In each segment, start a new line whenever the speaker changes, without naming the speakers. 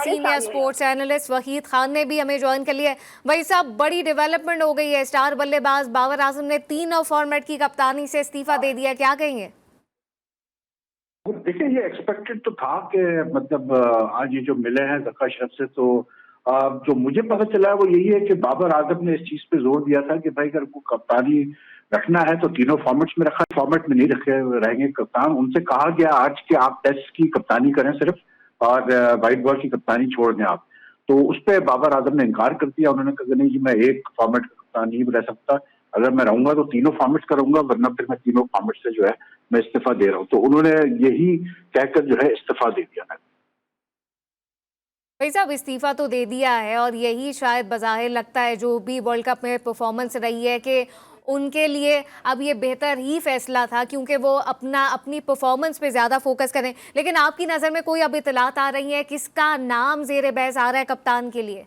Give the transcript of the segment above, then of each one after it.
हमारे
सीनियर
सामने है।
स्पोर्ट्स एनालिस्ट वहीद खान ने भी हमें ज्वाइन कर लिया है। वही साहब, बड़ी डेवलपमेंट हो गई है। स्टार बल्लेबाज बाबर आजम ने तीनों फॉर्मेट की कप्तानी से इस्तीफा दे दिया, क्या कहेंगे?
देखिए, ये एक्सपेक्टेड तो था कि मतलब आज ये जो मिले हैं ज़का अशरफ से, तो जो मुझे पता चला है वो यही है कि बाबर आजम ने इस चीज पे जोर दिया था कि भाई अगर को कप्तानी रखना है तो तीनों फॉर्मेट्स में रखा, फॉर्मेट में नहीं रखे रहेंगे कप्तान। उनसे कहा गया आज कि आप टेस्ट की कप्तानी करें सिर्फ, और व्हाइट बॉल की कप्तानी छोड़ दें आप। तो उस पर बाबर आजम ने इनकार कर दिया। उन्होंने कहा नहीं जी, मैं एक फॉर्मेट का कप्तान नहीं रह सकता, अगर मैं रहूंगा तो तीनों फॉर्मेट करूंगा, वरना फिर मैं तीनों फॉर्मेट से जो है मैं इस्तीफा दे रहा हूँ। तो उन्होंने यही कहकर जो है इस्तीफा दे दिया है।
भाई साहब, इस्तीफा तो दे दिया है और यही शायद बज़ाहिर लगता है जो भी वर्ल्ड कप में परफॉर्मेंस रही है कि उनके लिए अब ये बेहतर ही फैसला था, क्योंकि वो अपनी परफॉर्मेंस पे ज़्यादा फोकस करें। लेकिन आपकी नज़र में कोई अब इतलात आ रही है, किसका नाम ज़ेर बहस आ रहा है कप्तान के लिए?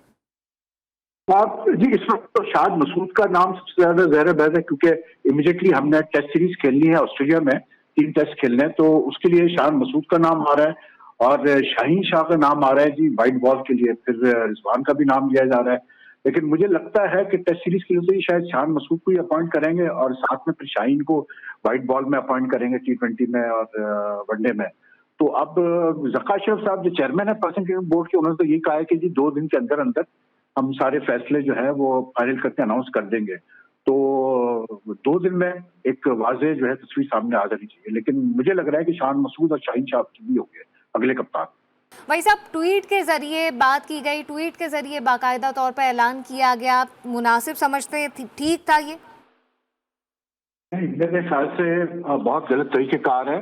आप जी, इस वक्त तो शाद मसूद का नाम सबसे ज्यादा ज़ेर बहस है, क्योंकि इमीडिएटली हमने टेस्ट सीरीज खेलनी है ऑस्ट्रेलिया में, 3 टेस्ट खेलने हैं, तो उसके लिए शाद मसूद का नाम आ रहा है और शाहीन शाह का नाम आ रहा है जी व्हाइट बॉल के लिए। फिर रिजवान का भी नाम लिया जा रहा है। लेकिन मुझे लगता है कि टेस्ट सीरीज के लिए तो ये शायद शान मसूद को ही अपॉइंट करेंगे और साथ में फिर शाहीन को व्हाइट बॉल में अपॉइंट करेंगे T20 में और वनडे में। तो अब ज़का अशरफ साहब जो चेयरमैन है पर्सन क्रिकेट बोर्ड के, उन्होंने तो ये कहा है कि जी 2 दिन के अंदर अंदर हम सारे फैसले जो है वो फाइनल करके अनाउंस कर देंगे। तो 2 दिन में एक वाज़ेह जो है तस्वीर सामने आ जानी चाहिए। लेकिन मुझे लग रहा है कि शान मसूद और शाहीन शाह की भी होंगे अगले कप्तान।
भाई साहब, ट्वीट के जरिए बात की गई, ट्वीट के जरिए बाकायदा तौर पर ऐलान किया गया, आप मुनासिब समझते हैं? ठीक था ये?
मेरे ख्याल से बहुत गलत तरीकेकार है।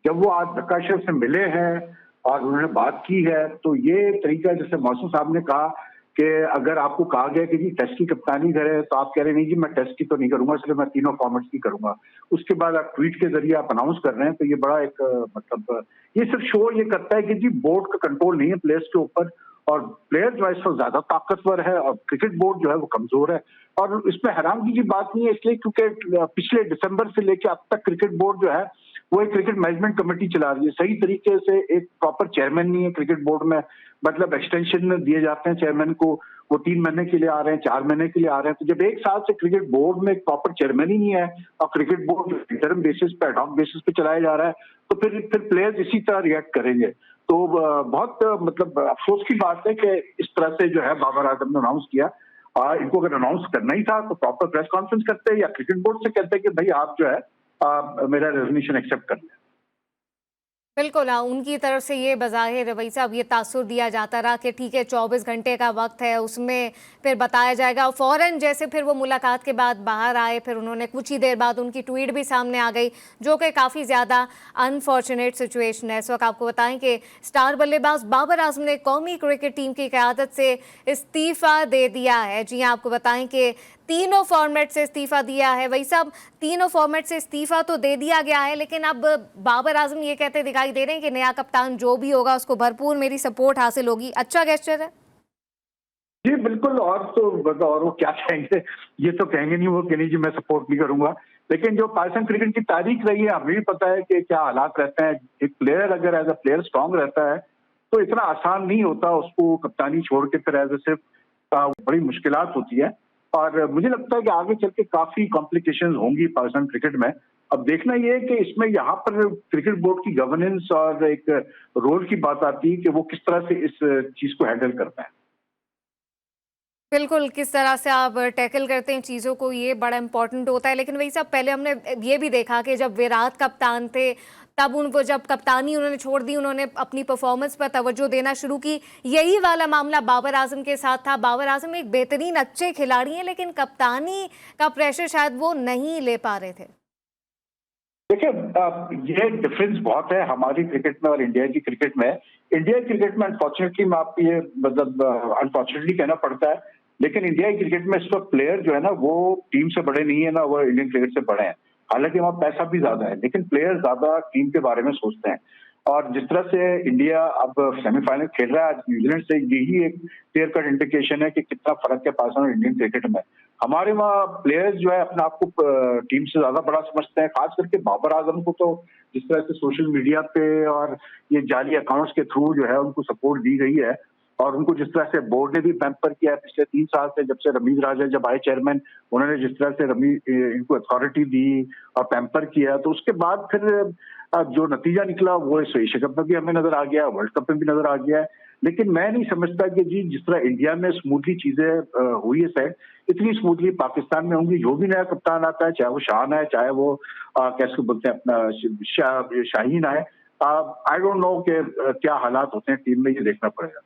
जब वो आज ज़का अशरफ से मिले हैं और उन्होंने बात की है, तो ये तरीका, जैसे मौसम साहब ने कहा कि अगर आपको कहा गया कि जी टेस्ट की कप्तानी करे, तो आप कह रहे नहीं जी मैं टेस्ट की तो नहीं करूंगा, सिर्फ मैं तीनों फॉर्मेट्स की करूंगा। उसके बाद आप ट्वीट के जरिए आप अनाउंस कर रहे हैं, तो ये बड़ा एक मतलब ये सिर्फ शो ये करता है कि जी बोर्ड का कंट्रोल नहीं है प्लेयर्स के ऊपर, और प्लेयर जो है इस वक्त ज्यादा ताकतवर है और क्रिकेट बोर्ड जो है वो कमजोर है। और इसमें हैरानगी की बात नहीं है, इसलिए क्योंकि पिछले दिसंबर से लेकर अब तक क्रिकेट बोर्ड जो है वो एक क्रिकेट मैनेजमेंट कमेटी चला रही है। सही तरीके से एक प्रॉपर चेयरमैन नहीं है क्रिकेट बोर्ड में। मतलब एक्सटेंशन दिए जाते हैं चेयरमैन को, वो 3 महीने के लिए आ रहे हैं, 4 महीने के लिए आ रहे हैं। तो जब 1 साल से क्रिकेट बोर्ड में एक प्रॉपर चेयरमैन ही नहीं है और क्रिकेट बोर्ड इंटरम बेसिस पे, एडॉक बेसिस पे चलाया जा रहा है, तो फिर प्लेयर्स इसी तरह रिएक्ट करेंगे। तो बहुत मतलब अफसोस की बात है कि इस तरह से जो है बाबर आजम ने अनाउंस किया। इनको अगर अनाउंस करना ही था तो प्रॉपर प्रेस कॉन्फ्रेंस करते या क्रिकेट बोर्ड से कहते कि भाई आप जो है मेरा रेजोल्यूशन एक्सेप्ट कर लें।
बिल्कुल हाँ, उनकी तरफ से ये बज़ाहिर वही साहब ये तासुर दिया जाता रहा कि ठीक है 24 घंटे का वक्त है, उसमें फिर बताया जाएगा। और फ़ौरन जैसे फिर वो मुलाकात के बाद बाहर आए, फिर उन्होंने कुछ ही देर बाद उनकी ट्वीट भी सामने आ गई, जो कि काफ़ी ज़्यादा अनफॉर्चुनेट सिचुएशन है। इस वक्त आपको बताएं कि स्टार बल्लेबाज बाबर आजम ने कौमी क्रिकेट टीम की क़यादत से इस्तीफ़ा दे दिया है। जी हाँ, आपको बताएं कि तीनों फॉर्मेट से इस्तीफा दिया है। वही साहब, तीनों फॉर्मेट से इस्तीफा तो दे दिया गया है, लेकिन अब बाबर आजम ये कहते दिखाई दे रहे हैं कि नया कप्तान जो भी होगा उसको भरपूर मेरी सपोर्ट हासिल होगी। अच्छा गेस्चर है
जी बिल्कुल। और तो और वो क्या कहेंगे, ये तो कहेंगे नहीं वो कि नहीं जी मैं सपोर्ट नहीं करूंगा। लेकिन जो पाकिस्तान क्रिकेट की तारीख रही है, हमें भी पता है कि क्या हालात रहते हैं। एक प्लेयर अगर एज अ प्लेयर स्ट्रांग रहता है तो इतना आसान नहीं होता उसको कप्तानी छोड़ के फिर एज ए सिर्फ बड़ी मुश्किलात होती है। और मुझे लगता है कि आगे चल के काफी कॉम्प्लिकेशंस होंगी पाकिस्तान क्रिकेट में। अब देखना यह है कि इसमें यहाँ पर क्रिकेट बोर्ड की गवर्नेंस और एक रोल की बात आती है कि वो किस तरह से इस चीज को हैंडल करता है।
बिल्कुल, किस तरह से आप टैकल करते हैं चीज़ों को, ये बड़ा इंपॉर्टेंट होता है। लेकिन वही साहब, पहले हमने ये भी देखा कि जब विराट कप्तान थे तब उनको जब कप्तानी उन्होंने छोड़ दी, उन्होंने अपनी परफॉर्मेंस पर तवज्जो देना शुरू की। यही वाला मामला बाबर आजम के साथ था। बाबर आजम एक बेहतरीन अच्छे खिलाड़ी हैं, लेकिन कप्तानी का प्रेशर शायद वो नहीं ले पा रहे थे।
देखिए, ये डिफरेंस बहुत है हमारी क्रिकेट में और इंडिया की क्रिकेट में। इंडिया की क्रिकेट में अनफॉर्चुनेटली मैं आपको ये मतलब अनफॉर्चुनेटली कहना पड़ता है, लेकिन इंडिया की क्रिकेट में इस वक्त प्लेयर जो है ना वो टीम से बड़े नहीं है ना वो इंडियन क्रिकेट से बड़े हैं। हालांकि वहाँ पैसा भी ज्यादा है, लेकिन प्लेयर ज्यादा टीम के बारे में सोचते हैं। और जिस तरह से इंडिया अब सेमीफाइनल खेल रहा है आज न्यूजीलैंड से, यही एक क्लियर कट इंडिकेशन है कि कितना फर्क है पाकिस्तान और इंडियन क्रिकेट में। हमारे वहाँ प्लेयर्स जो है अपने आप को टीम से ज्यादा बड़ा समझते हैं। खास करके बाबर आजम को तो जिस तरह से सोशल मीडिया पे और ये जाली अकाउंट्स के थ्रू जो है उनको सपोर्ट दी गई है, और उनको जिस तरह से बोर्ड ने भी पैम्पर किया है पिछले 3 साल से, जब से रमीज राजा जब आए चेयरमैन, उन्होंने जिस तरह से इनको अथॉरिटी दी और पैम्पर किया, तो उसके बाद फिर जो नतीजा निकला वो इस एशिया कप में भी हमें नजर आ गया, वर्ल्ड कप में भी नजर आ गया है। लेकिन मैं नहीं समझता कि जी जिस तरह इंडिया में स्मूथली चीजें हुई है सेट, इतनी स्मूथली पाकिस्तान में होंगी। जो भी नया कप्तान आता है, चाहे वो शान है, चाहे वो कैसे बोलते हैं अपना शाहीन आए, आई डोंट नो कि क्या हालात होते हैं टीम में, ये देखना पड़ेगा।